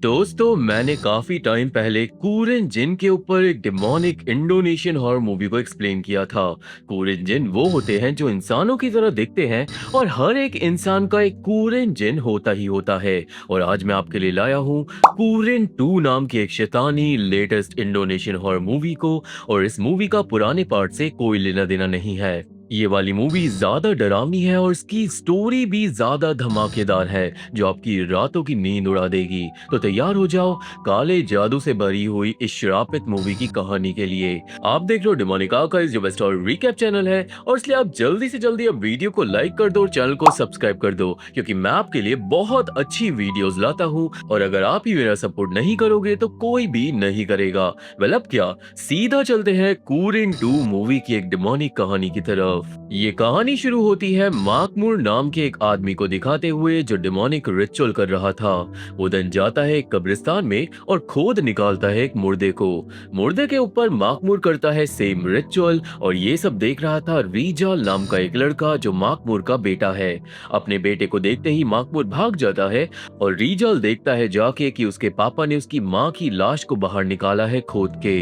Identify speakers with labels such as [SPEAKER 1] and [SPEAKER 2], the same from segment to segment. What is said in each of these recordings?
[SPEAKER 1] दोस्तों मैंने काफी टाइम पहले कूरन जिन के ऊपर एक डिमोनिक इंडोनेशियन हॉरर मूवी को एक्सप्लेन किया था। कूरन जिन वो होते हैं जो इंसानों की तरह दिखते हैं और हर एक इंसान का एक कूरन जिन होता ही होता है। और आज मैं आपके लिए लाया हूँ कूरन 2 नाम की एक शैतानी लेटेस्ट इंडोनेशियन हॉरर मूवी को। और इस मूवी का पुराने पार्ट से कोई लेना देना नहीं है। ये वाली मूवी ज्यादा डरावनी है और इसकी स्टोरी भी ज्यादा धमाकेदार है जो आपकी रातों की नींद उड़ा देगी। तो तैयार हो जाओ काले जादू से भरी हुई इस श्रापित मूवी की कहानी के लिए। आप देख रहे हो डिमोनिक आर्काइव्स जो बेस्ट और रिकैप चैनल है, और इसलिए आप जल्दी से जल्दी अब वीडियो को लाइक कर दो और चैनल को सब्सक्राइब कर दो, क्योंकि मैं आपके लिए बहुत अच्छी वीडियोस लाता हूँ और अगर आप ही मेरा सपोर्ट नहीं करोगे तो कोई भी नहीं करेगा। वेल अब क्या, सीधा चलते हैं कूरिन 2 मूवी की एक डिमोनिक कहानी की तरफ। ये कहानी शुरू होती है माकमूर नाम के एक आदमी को दिखाते हुए जो डिमोनिक रिचुअल कर रहा था। वो दिन जाता है एक कब्रिस्तान में और खोद निकालता है एक मुर्दे को। मुर्दे के ऊपर माकमूर करता है सेम रिचुअल, और ये सब देख रहा था रीजाल नाम का एक लड़का जो माकमूर का बेटा है। अपने बेटे को देखते ही माकमूर भाग जाता है और रीजाल देखता है जाके कि उसके पापा ने उसकी माँ की लाश को बाहर निकाला है खोद के।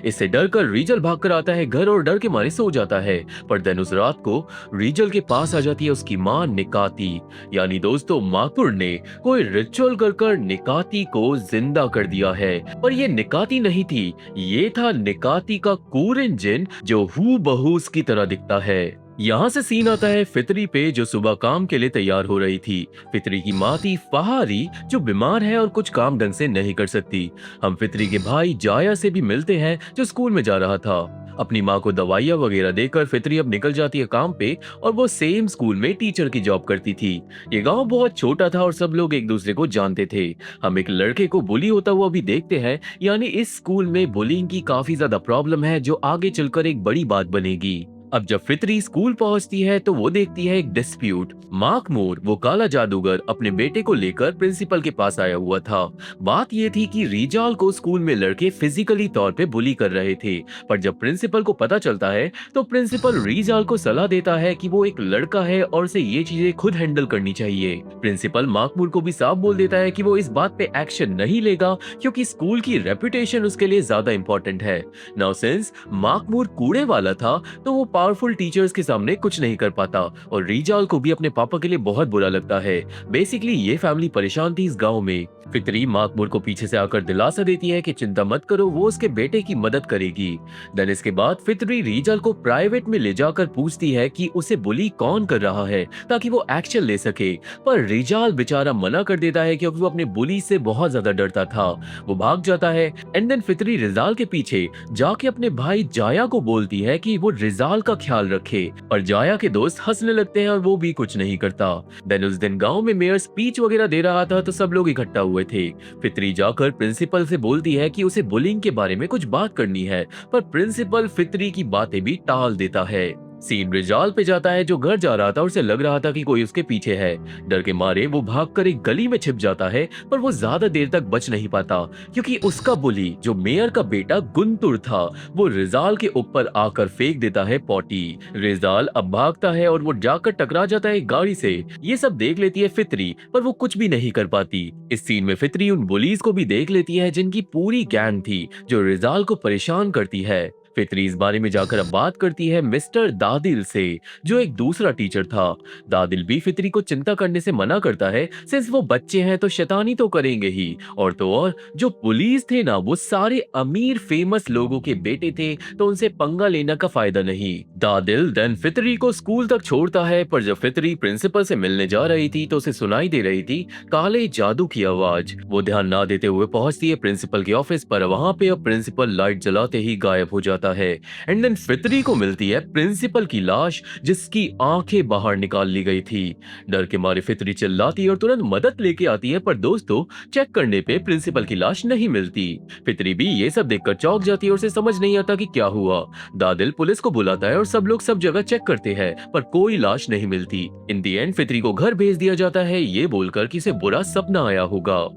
[SPEAKER 1] इससे डरकर रीजल भागकर आता है घर और डर के मारे सो जाता है। पर दिन उस रात को रीजल के पास आ जाती है उसकी माँ निकाती। यानी दोस्तों माकमूर ने कोई रिचुअल कर निकाती को जिंदा कर दिया है। पर ये निकाती नहीं थी, ये था निकाती का कूरन जिन जो हू बहू की तरह दिखता है। यहाँ से सीन आता है फितरी पे जो सुबह काम के लिए तैयार हो रही थी। फितरी की माँ थी फहारी जो बीमार है और कुछ काम ढंग से नहीं कर सकती। हम फितरी के भाई जाया से भी मिलते हैं जो स्कूल में जा रहा था। अपनी माँ को दवाइयाँ वगैरह देकर फितरी अब निकल जाती है काम पे, और वो सेम स्कूल में टीचर की जॉब करती थी। ये गांव बहुत छोटा था और सब लोग एक दूसरे को जानते थे। हम एक लड़के को बुली होता हुआ भी देखते हैं। यानी इस स्कूल में बुलिंग की काफी ज्यादा प्रॉब्लम है जो आगे चलकर एक बड़ी बात बनेगी। अब जब फितरी स्कूल पहुंचती है तो वो देखती है एक डिस्प्यूट। माकमूर वो काला जादूगर अपने बेटे को लेकर प्रिंसिपल के पास आया हुआ था। बात ये थी कि रीजाल को स्कूल में लड़के फिजिकली तौर पे बुली कर रहे थे। पर जब प्रिंसिपल को पता चलता है तो प्रिंसिपल रीजाल को सलाह देता है कि वो एक लड़का है और उसे ये चीजें खुद हैंडल करनी चाहिए। प्रिंसिपल माकमूर को भी साफ बोल देता है कि वो इस बात पे एक्शन नहीं लेगा क्योंकि स्कूल की रेपुटेशन उसके लिए ज्यादा इंपॉर्टेंट है। नाउ सिंस माकमूर कूड़े वाला था तो वो पावरफुल टीचर्स के सामने कुछ नहीं कर पाता, और रीजाल को भी अपने पापा के लिए बहुत बुरा लगता है। बेसिकली ये फैमिली परेशान थी इस गांव में। फितरी माकमूर को पीछे से आकर दिलासा देती है कि चिंता मत करो, वो उसके बेटे की मदद करेगी। देन इसके बाद फितरी रीजाल को प्राइवेट में ले जाकर पूछती है कि उसे बुली कौन कर रहा है ताकि वो एक्शन ले सके। पर रीजाल बेचारा मना कर देता है क्योंकि वो अपने बुली से बहुत ज्यादा डरता था। वो भाग जाता है एंड देन फितरी रिजाल के पीछे जाके अपने भाई जाया को बोलती है कि वो रिजाल का ख्याल रखे। पर जाया के दोस्त हंसने लगते हैं और वो भी कुछ नहीं करता। देन उस दिन गांव में मेयर स्पीच वगैरह दे रहा था तो सब लोग इकट्ठा हुए थे। फितरी जाकर प्रिंसिपल से बोलती है कि उसे बुलिंग के बारे में कुछ बात करनी है, पर प्रिंसिपल फितरी की बातें भी टाल देता है। सीन रिजाल पे जाता है जो घर जा रहा था और उसे लग रहा था कि कोई उसके पीछे है। डर के मारे वो भागकर एक गली में छिप जाता है, पर वो ज्यादा देर तक बच नहीं पाता क्योंकि उसका बुली जो मेयर का बेटा गुंतुर था वो रिजाल के ऊपर आकर फेंक देता है पॉटी। रिजाल अब भागता है और वो जाकर टकरा जाता है एक गाड़ी से। ये सब देख लेती है फितरी, पर वो कुछ भी नहीं कर पाती। इस सीन में फितरी उन बुलीज को भी देख लेती है जिनकी पूरी गैंग थी जो रिजाल को परेशान करती है। फितरी इस बारे में जाकर अब बात करती है मिस्टर दादिल से जो एक दूसरा टीचर था। दादिल भी फितरी को चिंता करने से मना करता है सिंस वो बच्चे हैं तो शैतानी तो करेंगे ही, और तो और जो पुलिस थे ना वो सारे अमीर फेमस लोगों के बेटे थे तो उनसे पंगा लेने का फायदा नहीं। दादिल देन फितरी को स्कूल तक छोड़ता है, पर जब फितरी प्रिंसिपल से मिलने जा रही थी तो उसे सुनाई दे रही थी काले जादू की आवाज। वो ध्यान ना देते हुए पहुंचती है प्रिंसिपल के ऑफिस पर। वहां पे अब प्रिंसिपल लाइट जलाते ही गायब हो जाता है एंड देन फितरी को मिलती है प्रिंसिपल की लाश जिसकी आंखें बाहर निकाल ली गई थी। डर के मारे फितरी चिल्लाती है और तुरंत मदद लेके आती है, पर दोस्तों चेक करने पे प्रिंसिपल की लाश नहीं मिलती। फितरी भी ये सब देखकर चौंक जाती है और उसे समझ नहीं आता कि क्या हुआ। दादिल पुलिस को बुलाता है और सब लोग सब जगह चेक करते हैं पर कोई लाश नहीं मिलती। इन दी एंड फितरी को घर भेज दिया जाता है ये बोलकर कि इसे बुरा सपना आया होगा।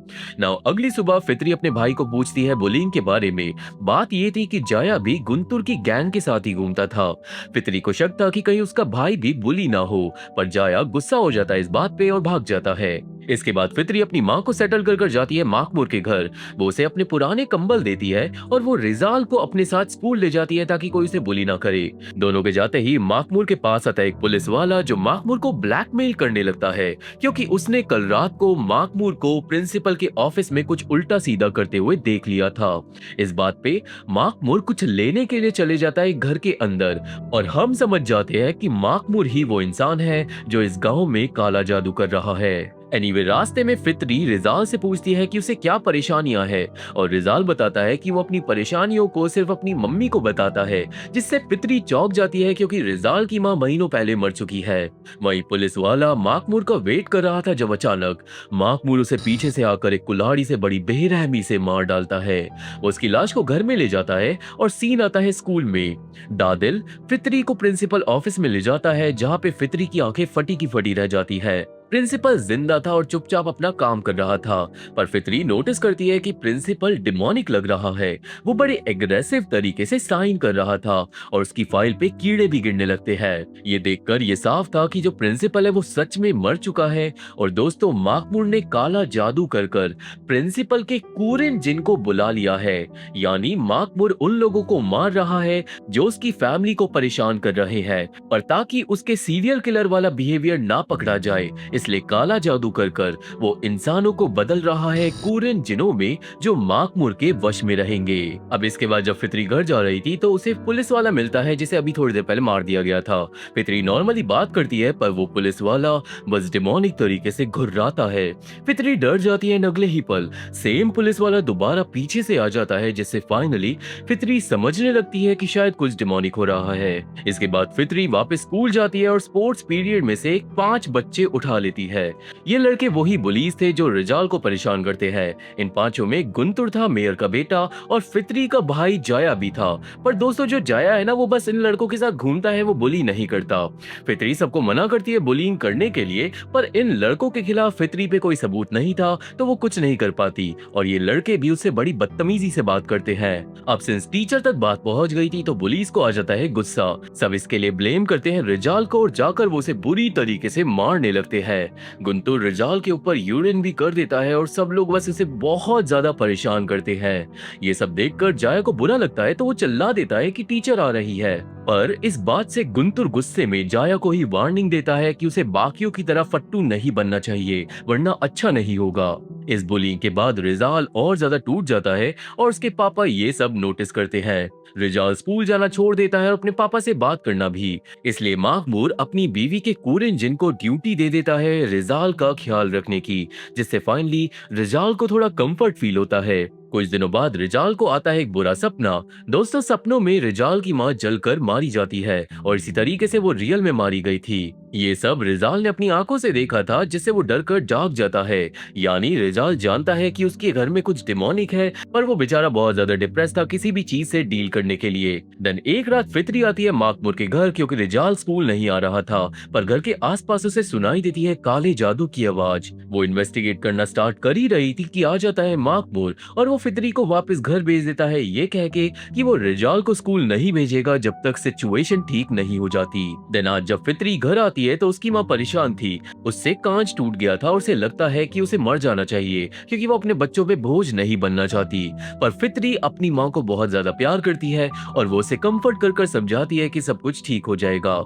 [SPEAKER 1] नाउ अगली सुबह फितरी अपने भाई को पूछती है बुलिंग के बारे में। बात ये थी कि जाया भी गुंतुर की गैंग के साथ ही घूमता था। फितरी को शक था कि कहीं उसका भाई भी बुली ना हो, पर जाया गुस्सा हो जाता है इस बात पे और भाग जाता है। इसके बाद फित्री अपनी माँ को सेटल कर कर जाती है माकमूर के घर। वो उसे अपने पुराने कंबल देती है और वो रिजाल को अपने साथ स्कूल ले जाती है ताकि कोई उसे बुली ना करे। दोनों के जाते ही माकमूर के पास आता है एक पुलिस वाला जो माकमूर को ब्लैकमेल करने लगता है, क्योंकि उसने कल रात को माकमूर को प्रिंसिपल के ऑफिस में कुछ उल्टा सीधा करते हुए देख लिया था। इस बात पे माकमूर कुछ लेने के लिए चले जाता है घर के अंदर, और हम समझ जाते हैं कि माकमूर ही वो इंसान है जो इस गांव में काला जादू कर रहा है। एनीवे, रास्ते में फित्री रिजाल से पूछती है कि उसे क्या परेशानियां हैं, और रिजाल बताता है कि वो अपनी परेशानियों को सिर्फ अपनी मम्मी को बताता है, जिससे फित्री चौंक जाती है क्योंकि रिजाल की मां महीनों पहले मर चुकी है। वहीं पुलिस वाला माकमूर का वेट कर रहा था जब अचानक माकमूर उसे पीछे से आकर एक कुल्हाड़ी से बड़ी बेरहमी से मार डालता है। वो उसकी लाश को घर में ले जाता है और सीन आता है स्कूल में। दादिल फित्री को प्रिंसिपल ऑफिस में ले जाता है, जहाँ पे फित्री की आंखें फटी की फटी रह जाती है। प्रिंसिपल जिंदा था और चुपचाप अपना काम कर रहा था, पर फित्री नोटिस करती है कि प्रिंसिपल डिमोनिक लग रहा है। वो बड़े एग्रेसिव तरीके से साइन कर रहा था और उसकी फाइल पे कीड़े भी गिरने लगते हैं। ये देखकर ये साफ था कि जो प्रिंसिपल है वो सच में मर चुका है। और दोस्तों, माकमूर ने काला जादू कर कर प्रिंसिपल के कूरिन जिन को बुला लिया है, यानी माकमूर उन लोगों को मार रहा है जो उसकी फैमिली को परेशान कर रहे हैं, पर ताकि उसके सीरियल किलर वाला बिहेवियर ना पकड़ा जाए, इसलिए काला जादू कर कर वो इंसानों को बदल रहा है कूरिन जिनों में जो माकमूर के वश में रहेंगे। अब इसके बाद जब फित्री घर जा रही थी तो उसे पुलिस वाला मिलता है जिसे अभी थोड़ी देर पहले मार दिया गया था। फित्री नॉर्मली बात करती है, पर वो पुलिस वाला बस डिमोनिक तरीके से घुर्राता है। फित्री डर जाती है। अगले ही पल सेम पुलिस वाला दोबारा पीछे से आ जाता है, जिससे फाइनली फित्री समझने लगती है कि शायद कुछ डिमोनिक हो रहा है। इसके बाद फित्री वापस स्कूल जाती है और स्पोर्ट्स पीरियड में से 5 बच्चे उठा लेती है। ये लड़के वही बुलीज थे जो रिजाल को परेशान करते हैं। इन 5 में गुंतुर था, मेयर का बेटा, और फित्री का भाई जाया भी था। पर दोस्तों, जो जाया है ना, वो बस इन लड़कों के साथ घूमता है, वो बुली नहीं करता। फित्री सबको मना करती है बुलिंग करने के लिए, पर इन लड़कों के खिलाफ फित्री पे कोई सबूत नहीं था तो वो कुछ नहीं कर पाती, और ये लड़के भी उससे बड़ी बदतमीजी से बात करते हैं। अब सिंस टीचर तक बात पहुंच गई थी तो बुलीज को आ जाता है गुस्सा। सब इसके लिए ब्लेम करते हैं रिजाल को और जाकर वो उसे बुरी तरीके से मारने लगते हैं। गुंतुर रिजाल के ऊपर यूरिन भी कर देता है और सब लोग बस उसे बहुत ज्यादा परेशान करते हैं। ये सब देखकर जाया को बुरा लगता है तो वो चिल्ला देता है कि टीचर आ रही है, पर इस बात से गुंतुर गुस्से में जाया को ही वार्निंग देता है कि उसे बाकियों की तरह फट्टू नहीं बनना चाहिए, वरना अच्छा नहीं होगा। इस बुलिंग के बाद रिजाल और ज्यादा टूट जाता है और उसके पापा ये सब नोटिस करते हैं। रिजाल स्कूल जाना छोड़ देता है और अपने पापा से बात करना भी, इसलिए माकमूर अपनी बीवी के कूरिन जिन को ड्यूटी दे देता है रिजाल का ख्याल रखने की, जिससे फाइनली रिजाल को थोड़ा कंफर्ट फील होता है। कुछ दिनों बाद रिजाल को आता है एक बुरा सपना। दोस्तों, सपनों में रिजाल की मां जलकर मारी जाती है और इसी तरीके से वो रियल में मारी गई थी। ये सब रिजाल ने अपनी आंखों से देखा था, जिससे वो डर कर जाग जाता है। यानी रिजाल जानता है कि उसके घर में कुछ डिमोनिक है, पर वो बेचारा बहुत ज्यादा डिप्रेस था किसी भी चीज से डील करने के लिए। देन एक रात फित्री आती है माकमूर के घर, क्योंकि रिजाल स्कूल नहीं आ रहा था, पर घर के आसपास उसे सुनाई देती है काले जादू की आवाज। वो इन्वेस्टिगेट करना स्टार्ट कर ही रही थी कि आ जाता है माकमूर और वो फित्री को वापस घर भेज देता है, ये कह के कि वो रिजाल को स्कूल नहीं भेजेगा जब तक सिचुएशन ठीक नहीं हो जाती। देन आज जब फित्री घर आती है तो उसकी मां परेशान थी। उससे कांच टूट गया था और उसे लगता है कि उसे मर जाना चाहिए, क्योंकि वो अपने बच्चों पे बोझ नहीं बनना चाहती। पर फित्री अपनी मां को बहुत ज्यादा प्यार करती है और वो उसे कंफर्ट कर कर समझाती है कि सब कुछ ठीक हो जाएगा।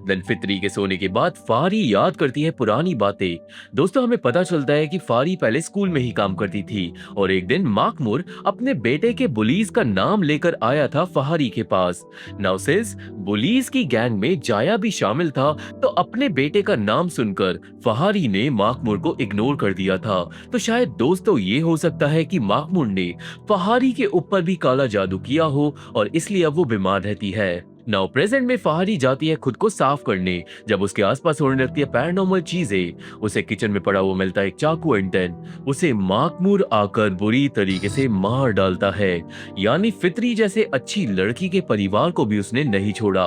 [SPEAKER 1] देन फित्री के सोने के बाद फारी याद करती है पुरानी बातें। दोस्तों, हमें पता चलता है कि फारी पहले स्कूल में ही काम करती थी और एक दिन माकमूर अपने बेटे के बुलीज का नाम लेकर आया था फारी के पास। नाउ सिंस बुलीज की गैंग में जाया भी शामिल था, तो अपने बेटे का नाम सुनकर फहारी ने माकमूर को इग्नोर कर दिया था। तो शायद दोस्तों ये हो सकता है कि माकमूर ने फहारी के ऊपर भी काला जादू किया हो और इसलिए अब वो बीमार रहती है। नाउ प्रेजेंट में फहारी जाती है खुद को साफ करने। जब उसके आसपास होने लगती है पैरानॉर्मल चीजें, उसे किचन में पड़ा हुआ मिलता है एक चाकू एंड देन उसे माकमूर आकर बुरी तरीके से मार डालता है। यानी फित्री जैसे अच्छी लड़की के परिवार को भी उसने नहीं छोड़ा।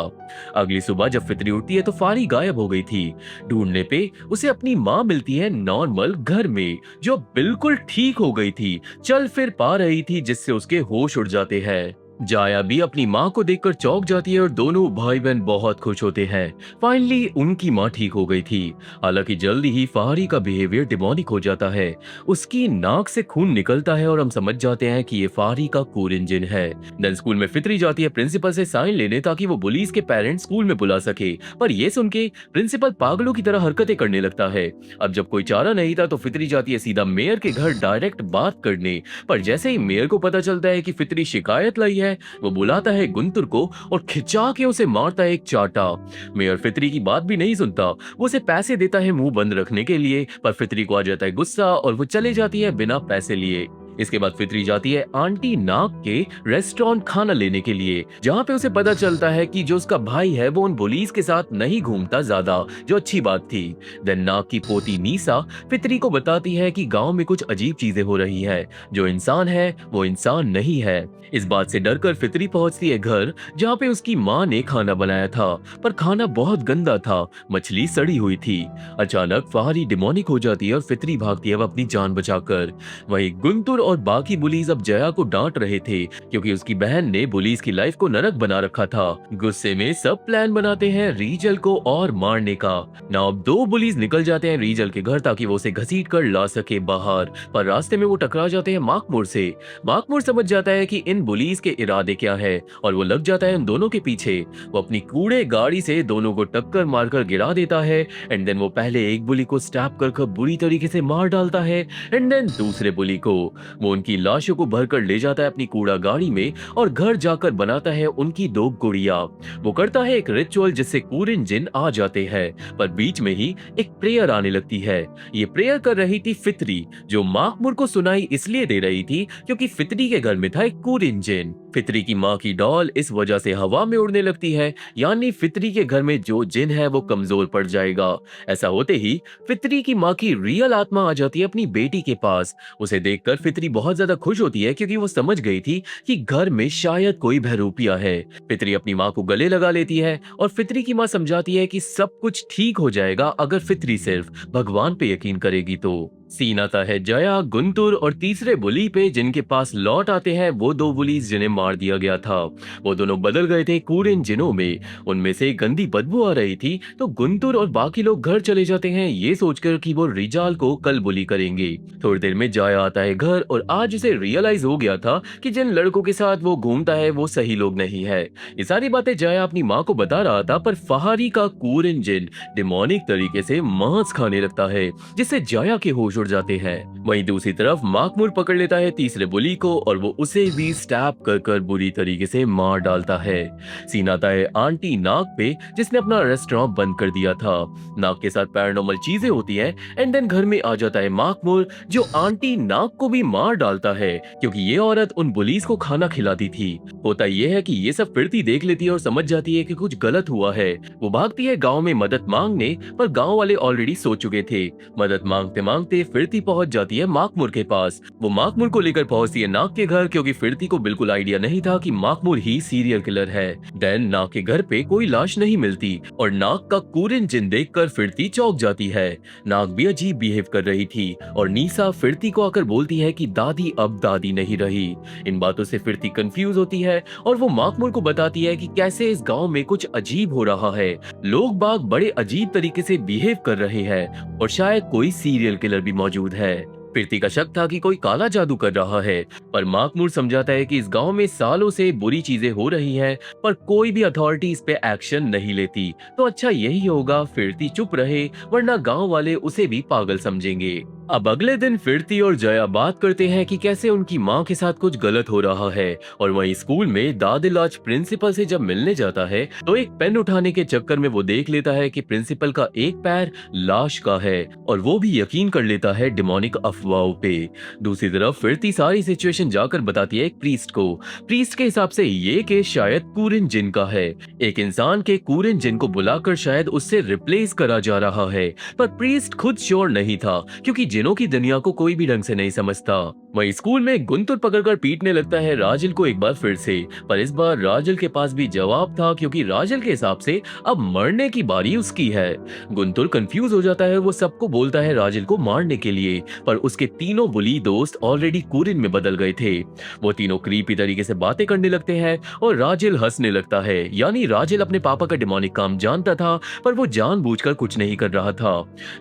[SPEAKER 1] अगली सुबह जब फित्री उठती है तो फारी गायब हो गई थी। ढूंढने पे उसे अपनी माँ मिलती है नॉर्मल घर में, जो बिल्कुल ठीक हो गई थी, चल फिर पा रही थी, जिससे उसके होश उड़ जाते हैं। जाया भी अपनी माँ को देखकर चौंक जाती है और दोनों भाई बहन बहुत खुश होते हैं। फाइनली उनकी माँ ठीक हो गई थी। हालांकि जल्दी ही फहारी का बिहेवियर डिमोनिक हो जाता है। उसकी नाक से खून निकलता है और हम समझ जाते हैं कि ये फहारी का कूरिन जिन है। देन स्कूल में फितरी जाती है प्रिंसिपल से साइन लेने ताकि वो पुलिस के पेरेंट्स स्कूल में बुला सके, पर ये सुन के प्रिंसिपल पागलों की तरह हरकतें करने लगता है। अब जब कोई चारा नहीं था तो फितरी जाती है सीधा मेयर के घर डायरेक्ट बात करने, पर जैसे ही मेयर को पता चलता है कि फितरी शिकायत लाई है, वो बुलाता है गुंतुर को और खिंचा के उसे मारता है एक चाटा। मेयर फितरी की बात भी नहीं सुनता, वो उसे पैसे देता है मुंह बंद रखने के लिए, पर फितरी को आ जाता है गुस्सा और वो चले जाती है बिना पैसे लिए। इसके बाद फितरी जाती है आंटी नाग के रेस्टोरेंट खाना लेने के लिए, जहाँ पे उसे पता चलता है कि जो उसका भाई है वो उन बुलीज के साथ नहीं घूमता ज्यादा, जो अच्छी बात थी। देन नाग की पोती नीसा फितरी को बताती है कि गांव में कुछ अजीब चीजें हो रही है, जो इंसान है वो इंसान नहीं है। इस बात से डरकर फितरी पहुंचती है घर, जहाँ पे उसकी माँ ने खाना बनाया था, पर खाना बहुत गंदा था, मछली सड़ी हुई थी। अचानक फहारी डिमोनिक हो जाती है और फितरी भागती है अपनी जान बचाकर। वहीं गुंतुर और बाकी बुलीज अब जया को डांट रहे थे, क्योंकि उसकी बहन ने बुलीज की लाइफ को नरक बना रखा था। गुस्से में सब प्लान बनाते हैं रीजल को और मारने का। ना अब दो बुलीज निकल जाते हैं रीजल के घर ताकि वो उसे घसीट कर ला सके बाहर, पर रास्ते में वो टकरा जाते हैं माकमुर से। माकमुर समझ जाता है कि इन बुलीज के इरादे क्या है और वो लग जाता है उन दोनों के पीछे। वो अपनी कूड़े गाड़ी से दोनों को टक्कर मारकर गिरा देता है एंड देन वो पहले एक बुली को स्टैप कर बुरी तरीके से मार डालता है एंड देन दूसरे बुली को। वो उनकी लाशों को भरकर ले जाता है अपनी कूड़ा गाड़ी में और घर जाकर बनाता है उनकी दो गुड़िया। वो करता है एक रिचुअल जिससे कूरिन जिन आ जाते हैं, पर बीच में ही एक प्रेयर आने लगती है। ये प्रेयर कर रही थी फितरी, जो माकमुर को सुनाई इसलिए दे रही थी क्योंकि फितरी के घर में था एक कूरिन जिन। फितरी की माँ की डॉल इस वजह से हवा में उड़ने लगती है, यानी फितरी के घर में जो जिन है वो कमजोर पड़ जाएगा। ऐसा होते ही फितरी की माँ की रियल आत्मा आ जाती है अपनी बेटी के पास। उसे देखकर फितरी बहुत ज्यादा खुश होती है क्योंकि वो समझ गई थी कि घर में शायद कोई बहरूपिया है। फितरी अपनी माँ को गले लगा लेती है और फितरी की माँ समझाती है कि सब कुछ ठीक हो जाएगा अगर फितरी सिर्फ भगवान पे यकीन करेगी तो। सीन आता है जया, गुंतुर और तीसरे बुली पे, जिनके पास लौट आते हैं वो दो बुलीज जिन्हें मार दिया गया था। वो दोनों बदल गए थे कूरिन जिनों में। उनमें से गंदी बदबू आ रही थी, तो गुंतुर और बाकी लोग घर चले जाते हैं ये सोचकर कि वो रिजाल को कल बुली करेंगे। थोड़ी देर में जया आता है घर और आज उसे रियलाइज हो गया था कि जिन लड़कों के साथ वो घूमता है वो सही लोग नहीं है। ये सारी बातें जया अपनी माँ को बता रहा था, पर फहारी का कूरिन जिन डिमोनिक तरीके से मांस खाने लगता है, जिससे जया के होश उड़ जाते हैं। वहीं दूसरी तरफ माकमुर पकड़ लेता है तीसरे बुली को और वो उसे भी स्टैप कर बुरी तरीके से मार डालता है। सीन आता है आंटी नाग पे, जिसने अपना रेस्टोरेंट बंद कर दिया था। नाग के साथ पैरानॉर्मल चीजें होती हैं एंड देन घर में आ जाता है माकमुर, जो आंटी नाग को भी मार डालता है क्योंकि ये औरत उन बुलीज को खाना खिलाती थी। होता ये है कि ये सब फिरती देख लेती है और समझ जाती है कि कुछ गलत हुआ है। वो भागती है गांव में मदद मांगने, पर गांव वाले ऑलरेडी सो चुके थे। मदद मांगते मांगते फिरती पहुंच जाती है माकमुर के पास। वो माकमुर को लेकर पहुंचती है नाग के घर, क्योंकि फिरती को बिल्कुल आइडिया नहीं था कि माकमुर ही सीरियल किलर है। देन नाग के घर पे कोई लाश नहीं मिलती और नाग का कूरिन जिन देखकर फिरती चौंक जाती है। नाग भी अजीब बिहेव कर रही थी और नीसा फिरती को आकर बोलती है कि दादी अब दादी नहीं रही। इन बातों से फिरती कंफ्यूज होती है और वो माकमुर को बताती है कि कैसे इस गांव में कुछ अजीब हो रहा है, लोग बाग बड़े अजीब तरीके से बिहेव कर रहे हैं और शायद कोई सीरियल किलर भी मौजूद है। फिरती का शक था कि कोई काला जादू कर रहा है, पर माकमुर समझाता है कि इस गांव में सालों से बुरी चीजें हो रही हैं, पर कोई भी अथॉरिटी इस पे एक्शन नहीं लेती, तो अच्छा यही होगा फिरती चुप रहे, वरना गांव वाले उसे भी पागल समझेंगे। अब अगले दिन फिरती और जया बात करते हैं कि कैसे उनकी माँ के साथ कुछ गलत हो रहा है, और वहीं स्कूल में दादिल आज प्रिंसिपल से जब मिलने जाता है तो एक पेन उठाने के चक्कर में वो देख लेता है कि प्रिंसिपल का एक पैर लाश का है, और वो भी यकीन कर लेता है डिमोनिक अफवाहों पे। दूसरी तरफ फिरती सारी सिचुएशन जाकर बताती है एक प्रीस्ट को। प्रीस्ट के हिसाब से ये केस शायद कूरिन जिन का है। एक इंसान के कूरिन जिन को बुलाकर शायद उससे रिप्लेस करा जा रहा है, पर प्रीस्ट खुद श्योर नहीं था क्योंकि जिनों की दुनिया को कोई भी ढंग से नहीं समझता। वहीं स्कूल में गुंतुर पकड़कर पीटने लगता है राजल को एक बार फिर से। पर इस बार राजल के पास भी जवाब था, क्योंकि राजल के हिसाब से अब मरने की बारी उसकी है। गुंतुर कंफ्यूज हो जाता है, वो सबको बोलता है राजल को मारने के लिए, पर उसके तीनों बुली दोस्त ऑलरेडी कुरिन में बदल गए थे। वो तीनों क्रीपी तरीके से बातें करने लगते हैं और राजल हंसने लगता है। यानी राजल अपने पापा का डिमोनिक काम जानता था, पर वो जानबूझकर कुछ नहीं कर रहा था।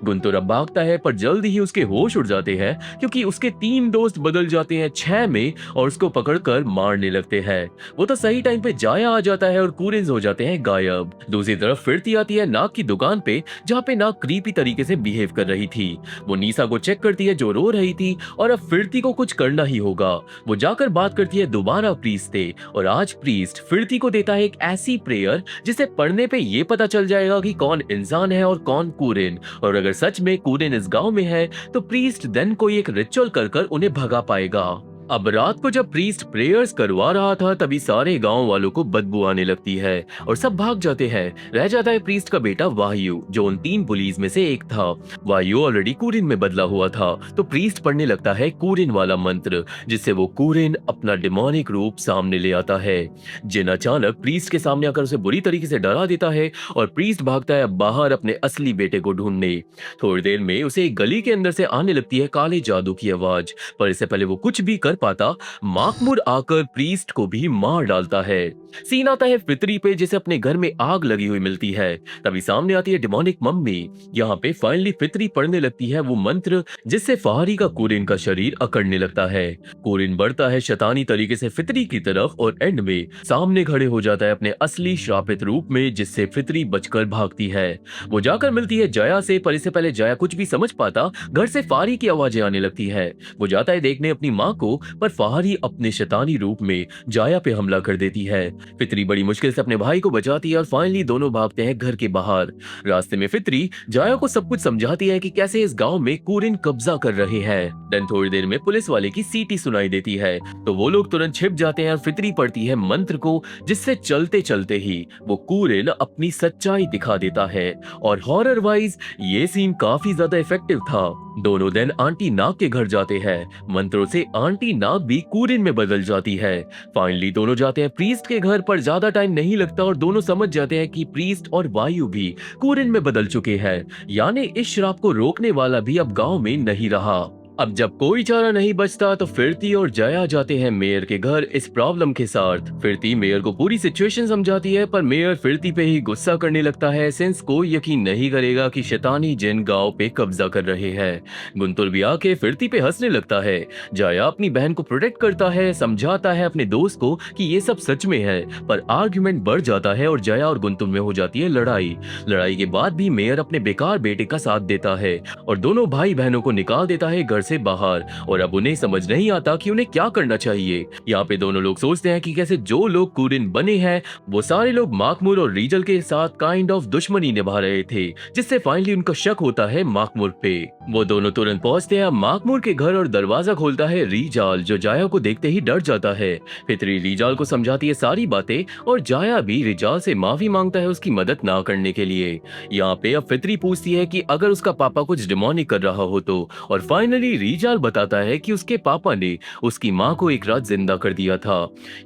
[SPEAKER 1] गुंतुर अब भागता है, पर जल्द ही उसके होश उड़ जाते हैं, क्योंकि उसके तीन दोस्त बदल जाते हैं 6 में और उसको पकड़कर मारने लगते हैं। वो तो सही टाइम पे जाया आ जाता है और कुरिन्स हो जाते हैं गायब। दूसरी तरफ फिरती आती है नाग की दुकान पे, जहाँ पे नाग क्रीपी तरीके से बिहेव कर रही थी। वो नीसा को चेक करती है जो रो रही थी, और अब फिरती को कुछ करना ही होगा। वो जाकर बात करती है दोबारा प्रीस्ट से, और आज प्रीस्ट फिरती को देता है एक ऐसी प्रेयर जिसे पढ़ने पे ये पता चल जाएगा कि कौन इंसान है और कौन कुरिन। और अगर सच में कुरिन इस गांव में है तो प्रीस्ट देन कोई एक रिचुअल कर उन्हें भगा पाएगा। अब रात को जब प्रीस्ट प्रेयर्स करवा रहा था, तभी सारे गांव वालों को बदबू आने लगती है और सब भाग जाते हैं। रह जाता है प्रीस्ट का बेटा वायु, जो उन 3 बुलीज में से एक था। वायु ऑलरेडी कुरिन में बदला हुआ था, तो प्रीस्ट पढ़ने लगता है कुरिन वाला मंत्र, जिससे वो कुरिन अपना डिमोनिक रूप सामने ले आता है। जिन अचानक प्रीस्ट के सामने आकर उसे बुरी तरीके से डरा देता है और प्रीस्ट भागता है बाहर अपने असली बेटे को ढूंढने। थोड़ी देर में उसे एक गली के अंदर से आने लगती है काले जादू की आवाज, पर इससे पहले वो कुछ भी कर पाता, माकमुर आकर प्रीस्ट को भी मार डालता है। सीन आता है फितरी पे, जिसे अपने घर में आग लगी हुई मिलती है। तभी सामने आती है डिमोनिक मम्मी। यहाँ पे फाइनली फितरी पढ़ने लगती है वो मंत्र, जिससे फहारी का कुरिन का शरीर अकड़ने लगता है। कुरिन बढ़ता है शैतानी तरीके से फितरी की तरफ और एंड में सामने खड़े हो जाता है अपने असली श्रापित रूप में, जिससे फितरी बचकर भागती है। वो जाकर मिलती है जया से, पर इससे पहले जया कुछ भी समझ पाता, घर से फहारी की आवाजें आने लगती है। वो जाता है देखने अपनी माँ को, पर फहारी अपने शैतानी रूप में जाया पे हमला कर देती है। फितरी बड़ी मुश्किल से अपने भाई को बचाती है और फाइनली दोनों भागते हैं घर के बाहर। रास्ते में फितरी जाया को सब कुछ समझाती है कि कैसे इस गांव में कुरिन कब्जा कर रहे हैं। देन थोड़ी देर में पुलिस वाले की सीटी सुनाई देती है, तो वो लोग तुरंत छिप जाते हैं और फितरी पढ़ती है मंत्र को, जिससे चलते चलते ही वो कुरिन अपनी सच्चाई दिखा देता है। और हॉरर वाइज ये सीन काफी ज्यादा इफेक्टिव था। दोनों दिन आंटी नाग के घर जाते हैं। मंत्रों से आंटी नाग भी कुरिन में बदल जाती है। फाइनली दोनों जाते हैं प्रीस्ट के घर, पर ज्यादा टाइम नहीं लगता और दोनों समझ जाते हैं कि प्रीस्ट और वायु भी कुरिन में बदल चुके हैं। यानी इस श्राप को रोकने वाला भी अब गांव में नहीं रहा। अब जब कोई चारा नहीं बचता, तो फिरती और जया जाते हैं मेयर के घर इस प्रॉब्लम के साथ। फिरती मेयर को पूरी सिचुएशन समझाती है, पर मेयर फिरती पे ही गुस्सा करने लगता है, सिंस कोई यकीन नहीं करेगा कि शैतानी जिन गांव पे कब्जा कर रहे हैं। गुंतुर भी आके फिरती पे हंसने लगता है। जया अपनी बहन को प्रोटेक्ट करता है, समझाता है अपने दोस्त को कि ये सब सच में है, पर आर्ग्यूमेंट बढ़ जाता है और जया और गुंतुर में हो जाती है लड़ाई। लड़ाई के बाद भी मेयर अपने बेकार बेटे का साथ देता है और दोनों भाई बहनों को निकाल देता है घर से बाहर। और अब उन्हें समझ नहीं आता कि उन्हें क्या करना चाहिए। यहाँ पे दोनों लोग सोचते हैं कि कैसे जो लोग कुरिन बने हैं वो सारे लोग माकमुर और रीजल के साथ काइंड ऑफ दुश्मनी निभा रहे थे, जिससे फाइनली उनका शक होता है माकमुर पे। वो दोनों तुरंत पहुंचते हैं माकमुर के घर और दरवाजा खोलता है रीजाल, जो जाया को देखते ही डर जाता है। फितरी रीजाल को समझाती है सारी बातें और जाया भी रीजाल से माफी मांगता है उसकी मदद ना करने के लिए। यहाँ पे अब फितरी पूछती है कि अगर उसका पापा कुछ डिमोनिक कर रहा हो तो, और फाइनली रीजाल बताता है कि उसके पापा ने उसकी माँ को एक रात जिंदा कर दिया था।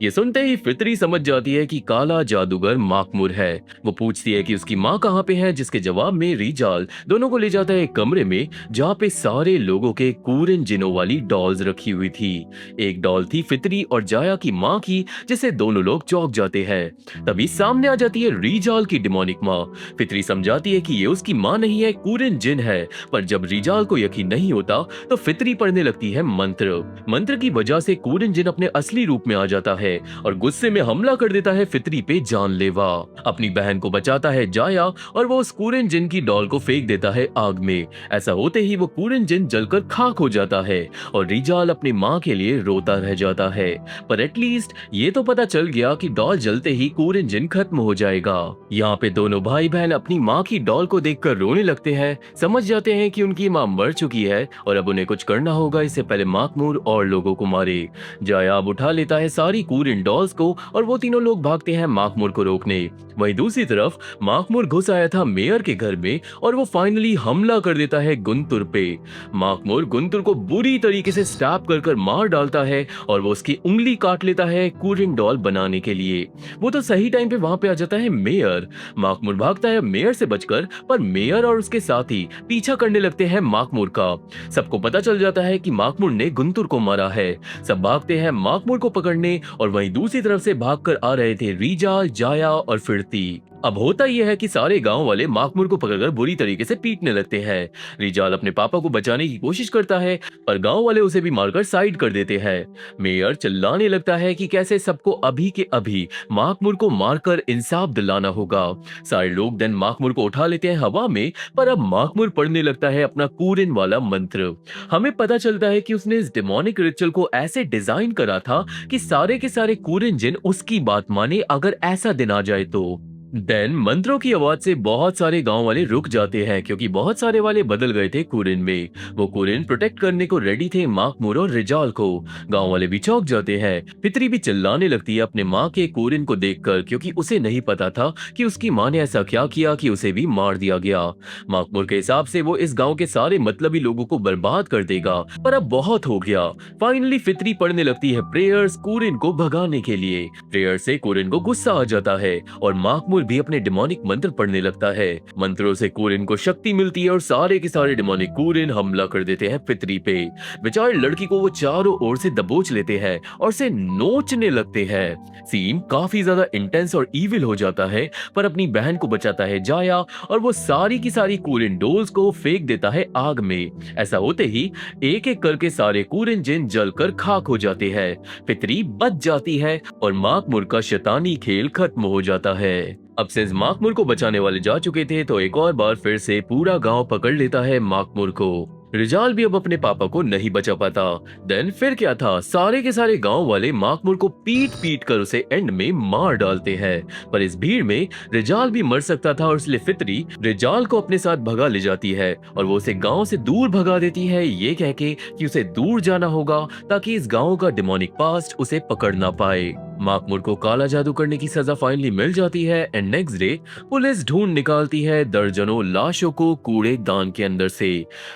[SPEAKER 1] ये सुनते ही फितरी समझ जाती है कि काला जादूगर माकमुर है। वो पूछती है कि उसकी माँ कहाँ पे है, जिसके जवाब में रीजाल दोनों को ले जाता है एक कमरे में, जहाँ पे सारे लोगों के कुरिन जिनों वाली डॉल्स रखी हुई थी। एक डॉल थी फितरी और जाया की माँ की, जिसे दोनों लोग चौंक जाते हैं। तभी सामने आ जाती है रीजाल की डिमोनिक माँ। फितरी समझाती है कि ये उसकी माँ नहीं है, कुरिन जिन है। पर जब रीजाल को यकीन नहीं होता तो फितरी पढ़ने लगती है मंत्र की वजह से कुरिन जिन अपने असली रूप में आ जाता है और गुस्से में हमला कर देता है फितरी पे जानलेवा। अपनी बहन को बचाता है जाया और वो उस कुरिन जिन की डॉल को फेंक देता है आग में। ऐसा होते ही वो कुरिन जिन जलकर खाक हो जाता है और रीजाल अपनी माँ के लिए रोता रह जाता है। पर एटलीस्ट ये तो पता चल गया कि डॉल जलते ही कुरिन जिन खत्म हो जाएगा। यहाँ पे दोनों भाई बहन अपनी माँ की डॉल को देखकर रोने लगते हैं, समझ जाते हैं कि उनकी माँ मर चुकी है और अब उन्हें कुछ करना होगा, इससे पहले माकमूर और लोगों को मारे। जाया अब उठा लेता है सारी कूरिन डॉल्स को और वो तीनों लोग भागते हैं माकमूर को रोकने। वहीं दूसरी तरफ माकमूर घुस आया था मेयर के घर में और वो फाइनली हमला कर देता है गुंतुर पे। माकमूर गुंतुर को बुरी तरीके से स्टैप कर कर मार डालता है और वो उसकी उंगली काट लेता है कूरिन डॉल बनाने के लिए। वो तो सही टाइम पे वहां पे आ जाता है मेयर। माकमूर भागता है मेयर से बचकर, पर मेयर और उसके साथी पीछा करने लगते हैं माकमूर का। सबको पता चल जाता है कि माकमूर ने गुंतुर को मारा है। सब भागते हैं माकमूर को पकड़ने और वहीं दूसरी तरफ से भागकर आ रहे थे रिजाल, जाया और फिरती। अब होता यह है कि सारे गांव वाले माकमूर को पकड़कर बुरी तरीके से पीटने लगते हैं। रिजाल अपने पापा को बचाने की कोशिश करता है, पर गांव वाले उसे भी मारकर साइड कर देते हैं। मेयर चिल्लाने लगता है कि कैसे सबको अभी के अभी माकमूर को मारकर इंसाफ दिलाना होगा। सारे लोग देन माकमूर को उठा लेते हैं हवा में, पर अब माकमूर पढ़ने लगता है अपना कूरिन वाला मंत्र। हमें पता चलता है कि उसने इस डेमोनिक रिचुअल को ऐसे डिजाइन करा था कि सारे के सारे कूरिन जिन उसकी बात माने अगर ऐसा दिन आ जाए तो। देन मंत्रों की आवाज से बहुत सारे गांव वाले रुक जाते हैं, क्योंकि बहुत सारे वाले बदल गए थे कुरिन में। वो कुरिन प्रोटेक्ट करने को रेडी थे माकमूर और रिजाल को। गांव वाले भी चौंक जाते हैं। फितरी भी चिल्लाने लगती है अपने माँ के कुरिन को देखकर, क्योंकि उसे नहीं पता था कि उसकी माँ ने ऐसा क्या किया कि उसे भी मार दिया गया। माकमूर के हिसाब से वो इस गाँव के सारे मतलबी लोगों को बर्बाद कर देगा, पर अब बहुत हो गया। फाइनली फितरी पढ़ने लगती है प्रेयर्स कुरिन को भगाने के लिए। प्रेयर से कुरिन को गुस्सा आ जाता है और माकमूर भी अपने डिमोनिक मंत्र पढ़ने लगता है। मंत्रों से कूरिन को शक्ति मिलती है और सारे के सारे डिमोनिक कूरिन हमला कर देते हैं फितरी पे। बेचारे लड़की को वो चारों ओर से दबोच लेते हैं और से नोचने लगते हैं। सीन काफी ज्यादा इंटेंस और इविल हो जाता है, पर अपनी बहन को बचाता है जाया और वो सारी की सारी कूरिन डोल्स को फेंक देता है आग में। ऐसा होते ही एक एक करके सारे कूरिन जिन जलकर खाक हो जाते हैं। फितरी बच जाती है और माकमूर का शैतानी खेल खत्म हो जाता है। अब सिंस माकमूर को बचाने वाले जा चुके थे, तो एक और बार फिर से पूरा गांव पकड़ लेता है माकमूर को। रिजाल भी अब अपने पापा को नहीं बचा पाता। देन फिर क्या था, सारे के सारे गांव वाले माकमूर को पीट पीट कर उसे एंड में मार डालते हैं। पर इस भीड़ में रिजाल भी मर सकता था और इसलिए फितरी रिजाल को अपने साथ भगा ले जाती है और वो उसे गांव से दूर भगा देती है, ये कह के कि उसे दूर जाना होगा ताकि इस गांव का डिमोनिक पास्ट उसे पकड़ ना पाए। माकमूर को काला जादू करने की सजा फाइनली मिल जाती है एंड नेक्स्ट डे पुलिस ढूंढ निकालती है दर्जनों लाशों को कूड़ेदान के अंदर से।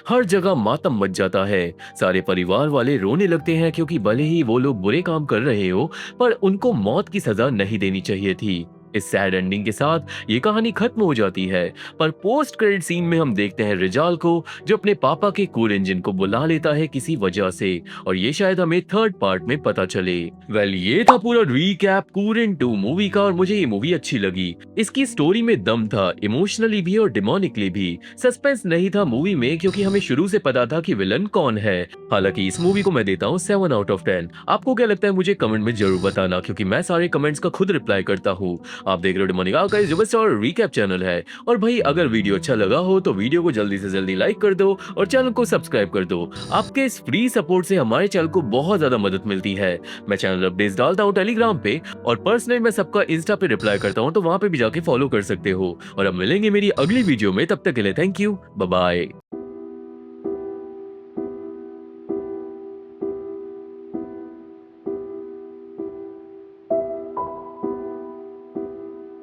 [SPEAKER 1] हर जगह मातम मच जाता है। सारे परिवार वाले रोने लगते हैं, क्योंकि भले ही वो लोग बुरे काम कर रहे हो, पर उनको मौत की सजा नहीं देनी चाहिए थी। इस सैड एंडिंग के साथ ये कहानी खत्म हो जाती है, पर पोस्ट क्रेडिट सीन में हम देखते हैं रिजाल को जो अपने पापा के कूर इंजन को बुला लेता है किसी वजह से, और ये शायद हमें थर्ड पार्ट में पता चले। ये था पूरा रीकैप कूरिन 2 मूवी का, और मुझे ये मूवी अच्छी लगी। इसकी स्टोरी में दम था, इमोशनली भी और डिमोनिकली भी। सस्पेंस नहीं था मूवी में, क्योंकि हमें शुरू से पता था कि विलन कौन है। हालांकि इस मूवी को मैं देता हूँ 7 आउट ऑफ 10। आपको क्या लगता है मुझे कमेंट में जरूर बताना, क्योंकि मैं सारे कमेंट्स का खुद रिप्लाई करता हूँ। आप देख रहे हो डिमोनिक आर्काइव्स, जो बस और रीकैप चैनल है। और भाई अगर वीडियो अच्छा लगा हो तो वीडियो को जल्दी से जल्दी लाइक कर दो और चैनल को सब्सक्राइब कर दो। आपके इस फ्री सपोर्ट से हमारे चैनल को बहुत ज्यादा मदद मिलती है। मैं चैनल अपडेट्स डालता हूँ टेलीग्राम पे, और पर्सनली मैं सबका इंस्टा पे रिप्लाई करता हूँ, तो वहां पे भी जाके फॉलो कर सकते हो। और अब मिलेंगे मेरी अगली वीडियो में, तब तक के लिए थैंक यू, बाय बाय।